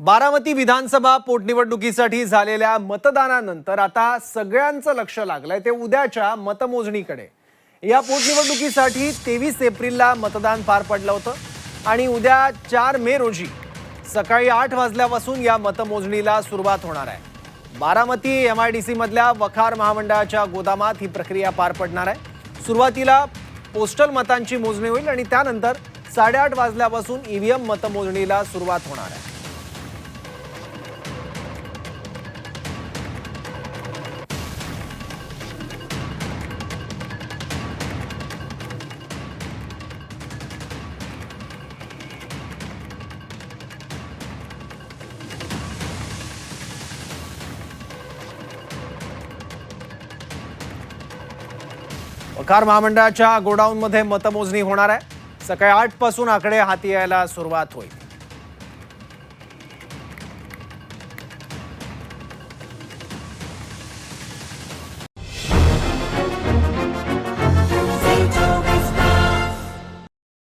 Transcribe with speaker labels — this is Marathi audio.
Speaker 1: बारामती विधानसभा पोटनिवडणुकीसाठी झालेल्या मतदानानंतर आता सगळ्यांचं लक्ष लागलंय ते उद्याच्या मतमोजणीकडे। या पोटनिवडणुकीसाठी 23 एप्रिलला मतदान पार पडलं होतं आणि उद्या 4 मे रोजी सकाळी 8 वाजल्यापासून या मतमोजणीला सुरुवात होणार आहे। बारामती MIDC मधल्या वखार महामंडळाच्या गोदामात ही प्रक्रिया पार पडणार आहे। सुरुवातीला पोस्टल मतांची मोजणी होईल आणि त्यानंतर 8:30 वाजल्यापासून EVM मतमोजणीला सुरुवात होणार आहे। वखार महामंडळाच्या गोडाऊनमध्ये मतमोजणी होणार आहे। सकाळी 8 पासून आकडे हाती यायला सुरुवात होईल।